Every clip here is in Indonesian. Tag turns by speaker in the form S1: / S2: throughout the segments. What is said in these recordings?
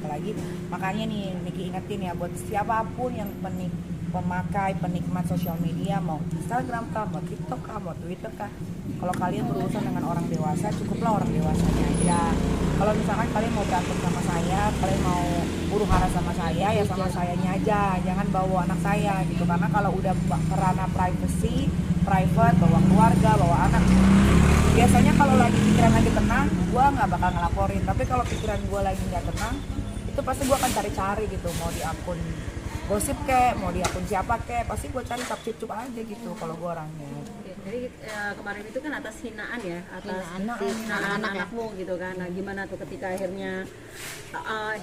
S1: apalagi makanya nih Niki ingetin ya buat siapapun yang pemakai penikmat sosial media, mau Instagram kah, mau TikTok kah, mau Twitter kah, kalau kalian berurusan dengan orang dewasa, cukuplah orang dewasanya aja. Kalau misalkan kalian mau berantem sama saya, kalian mau huru hara sama saya, ya sama sayanya aja, jangan bawa anak saya gitu. Karena kalau udah kerana privacy, private, bawa keluarga, bawa anak, biasanya kalau lagi pikiran lagi tenang, gue nggak bakal ngelaporin. Tapi kalau pikiran gue lagi nggak tenang, itu pasti gue akan cari-cari gitu, mau di akun gosip kek, mau di akun siapa kek, pasti gue cari cup aja gitu kalau gue orangnya.
S2: Jadi kemarin itu kan atas hinaan ya, atas
S3: hinaan
S2: anakmu gitu kan. Nah gimana tuh ketika akhirnya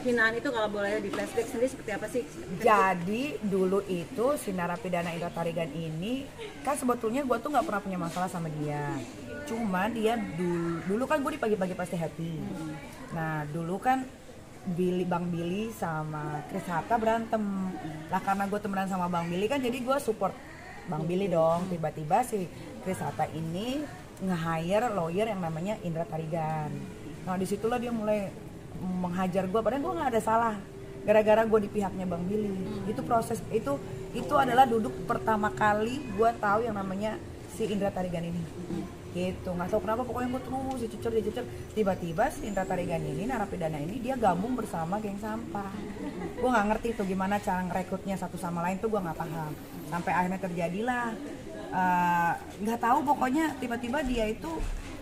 S2: hinaan itu kalau boleh di flashback sendiri seperti apa sih?
S1: Jadi dulu itu si narapidana Indra Tarigan ini kan sebetulnya gue tuh nggak pernah punya masalah sama dia. Cuma dia dulu kan gue di pagi-pagi pasti happy. Nah dulu kan Bang Billy sama Chris Hatta berantem. Lah karena gue temenan sama Bang Billy kan jadi gue support Bang Billy dong. Tiba-tiba si Chris Hatta ini nge-hire lawyer yang namanya Indra Tarigan. Nah disitulah dia mulai menghajar gue, padahal gue nggak ada salah. Gara-gara gue di pihaknya Bang Billy. Itu proses itu adalah duduk pertama kali gue tahu yang namanya si Indra Tarigan ini. Gitu, nggak tahu kenapa pokoknya gue terus dicecer. Tiba-tiba si Indra Tarigan ini, narapidana ini, dia gabung bersama geng sampah. Gue nggak ngerti tuh gimana cara ngerekrutnya satu sama lain tuh, gue nggak paham. Sampai akhirnya terjadilah nggak tahu pokoknya tiba-tiba dia itu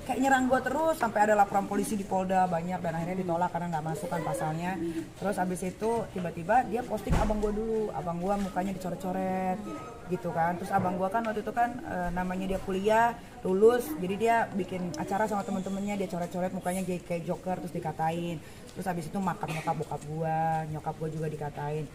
S1: kayak nyerang gue terus, sampai ada laporan polisi di Polda banyak dan akhirnya ditolak karena nggak masuk kan pasalnya. Terus abis itu tiba-tiba dia posting abang gue dulu, abang gue mukanya dicoret-coret gitu kan. Terus abang gue kan waktu itu kan namanya dia kuliah lulus, jadi dia bikin acara sama temen-temennya, dia coret-coret mukanya kayak Joker terus dikatain. Terus abis itu makan nyokap gue juga dikatain.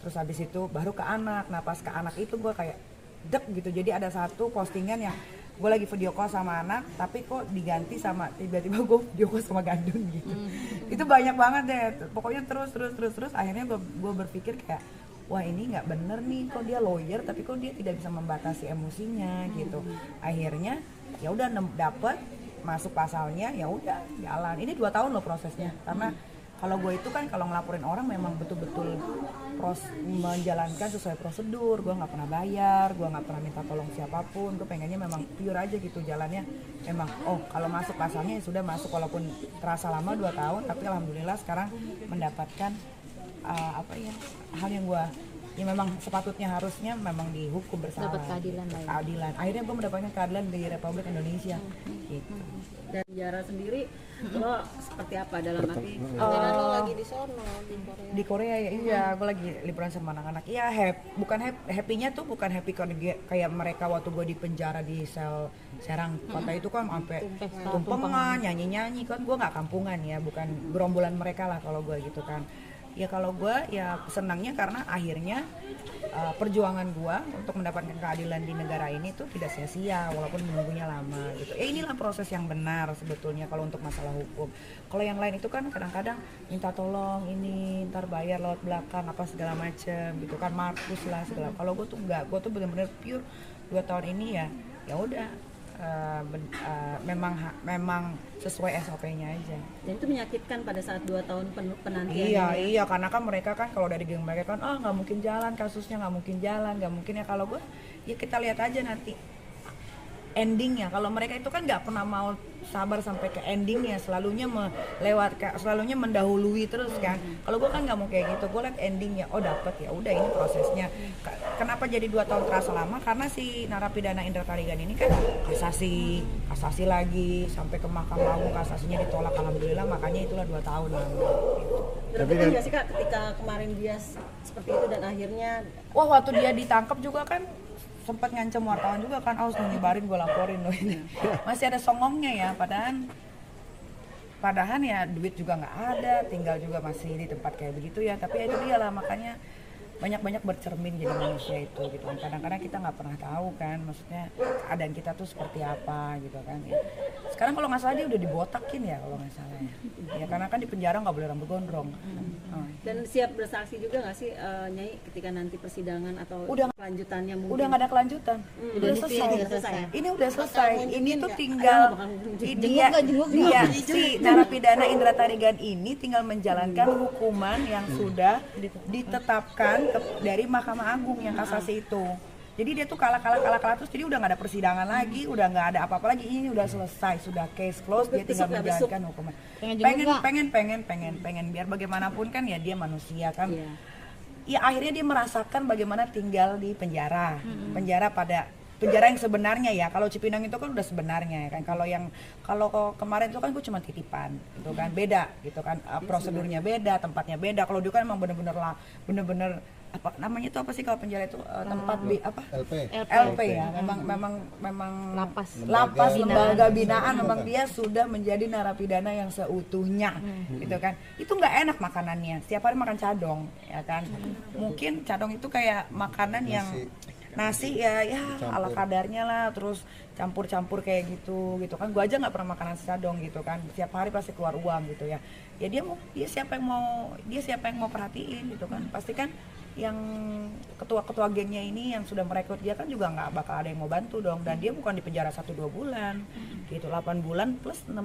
S1: Terus abis itu baru ke anak. Nah pas ke anak itu gue kayak dek gitu. Jadi ada satu postingan yang gue lagi video call sama anak, tapi kok diganti sama tiba-tiba gue video call sama Gandun gitu. Itu banyak banget deh. Pokoknya terus akhirnya gue berpikir kayak wah ini nggak bener nih, kok dia lawyer tapi kok dia tidak bisa membatasi emosinya gitu. Akhirnya ya udah dapet masuk pasalnya, ya udah jalan. Ini 2 tahun loh prosesnya, karena kalau gue itu kan kalau ngelaporin orang memang betul-betul menjalankan sesuai prosedur. Gue nggak pernah bayar, gue nggak pernah minta tolong siapapun. Gue pengennya memang pure aja gitu jalannya. Memang kalau masuk pasalnya ya sudah masuk, walaupun terasa lama 2 tahun, tapi alhamdulillah sekarang mendapatkan hal yang gue memang sepatutnya harusnya memang dihukum bersalah.
S3: Dapat keadilan lah.
S1: Keadilan. Akhirnya gue mendapatkan keadilan di Republik Indonesia. Gitu.
S2: Dan Jara sendiri lo seperti apa dalam arti?
S3: Karena lo lagi di sono di Korea.
S1: Di Korea ya, iya, gue lagi liburan sama anak-anak. Iya, happy-nya tuh bukan happy kayak mereka waktu gue di penjara di sel Serang kota itu kan sampai tumpengan, nyanyi-nyanyi kan. Gue nggak kampungan ya, bukan gerombolan mereka lah kalau gue gitu kan. Ya kalau gue ya senangnya karena akhirnya perjuangan gue untuk mendapatkan keadilan di negara ini tuh tidak sia-sia walaupun menunggunya lama gitu. Inilah proses yang benar sebetulnya kalau untuk masalah hukum. Kalau yang lain itu kan kadang-kadang minta tolong ini, ntar bayar lewat belakang apa segala macem gitu kan, Markus lah segala. Kalau gue tuh enggak, gue tuh benar-benar pure 2 tahun ini ya udah. Memang sesuai SOP-nya aja.
S2: Dan itu menyakitkan pada saat 2 tahun penantian.
S1: Iya, karena kan mereka kan kalau dari geng mereka kan nggak mungkin jalan kasusnya, nggak mungkin ya. Kalau gue ya kita lihat aja nanti endingnya. Kalau mereka itu kan nggak pernah mau sabar sampai ke endingnya, selalunya selalunya mendahului terus kan. Kalau gue kan nggak mau kayak gitu, gue lihat endingnya, dapet ya udah ini prosesnya. Kenapa jadi 2 tahun terasa lama? Karena si narapidana Indra Tarigan ini kan kasasi lagi sampai ke Mahkamah Agung, kasasinya ditolak alhamdulillah, makanya itulah 2 tahun lama.
S2: Tapi kan nggak sih Kak, ketika kemarin dia seperti itu dan akhirnya
S1: waktu dia ditangkap juga kan sempat ngancam wartawan juga kan, harus nyebarin gue laporin loh ini. Masih ada songongnya ya, padahal ya duit juga nggak ada, tinggal juga masih di tempat kayak begitu ya. Tapi ya itu dia lah, makanya banyak bercermin jadi manusia itu gitu kan. Kadang-kadang kita nggak pernah tahu kan, maksudnya keadaan kita tuh seperti apa gitu kan ya. Sekarang kalau nggak salah dia udah dibotakin ya kalau nggak salah ya karena kan di penjara nggak boleh rambut gondrong.
S2: Dan siap bersaksi juga nggak sih Nyai ketika nanti persidangan atau
S1: Udah.
S2: kelanjutannya mungkin?
S1: Udah nggak ada kelanjutan, udah selesai.
S2: Udah selesai.
S1: Ini udah selesai. Ini tuh
S2: Ayo,
S1: tinggal
S2: bakal
S1: dia si narapidana Indra Tarigan ini tinggal menjalankan hukuman yang sudah ditetapkan dari Mahkamah Agung yang kasasi itu. Jadi dia tuh kalah terus jadi udah nggak ada persidangan lagi, udah nggak ada apa-apa lagi. Ini udah selesai, sudah case close, dia tinggal menjalankan hukuman. Pengen biar bagaimanapun kan ya dia manusia kan.
S2: Iya.
S1: Ya akhirnya dia merasakan bagaimana tinggal di penjara. Penjara yang sebenarnya ya. Kalau Cipinang itu kan udah sebenarnya ya kan. Kalau kemarin itu kan gue cuma titipan gitu kan. Beda gitu kan. Prosedurnya beda, tempatnya beda. Kalau dia kan emang bener-bener apa namanya itu apa sih kalau penjara itu tempat LP ya. Memang lapas lembaga binaan. Memang dia sudah menjadi narapidana yang seutuhnya gitu kan. Itu nggak enak makanannya. Setiap hari makan cadong ya kan. Mungkin cadong itu kayak makanan yang nasi ya ala kadarnya lah, terus campur kayak gitu kan. Gua aja nggak pernah makan nasi cadong gitu kan, setiap hari pasti keluar uang gitu ya. Dia siapa yang mau perhatiin gitu kan. Pasti kan yang ketua gengnya ini yang sudah merekrut dia kan juga nggak bakal ada yang mau bantu dong. Dan dia bukan di penjara 1-2 bulan gitu, 8 bulan plus 6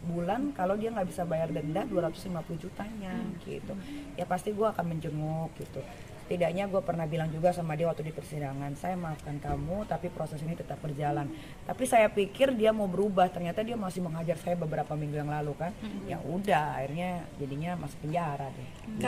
S1: bulan kalau dia nggak bisa bayar denda 250 jutanya gitu. Ya pasti gua akan menjenguk gitu. Setidaknya gue pernah bilang juga sama dia waktu di persidangan, saya maafkan kamu tapi proses ini tetap berjalan. Tapi saya pikir dia mau berubah, ternyata dia masih menghajar saya beberapa minggu yang lalu kan. Ya udah akhirnya jadinya masuk penjara deh.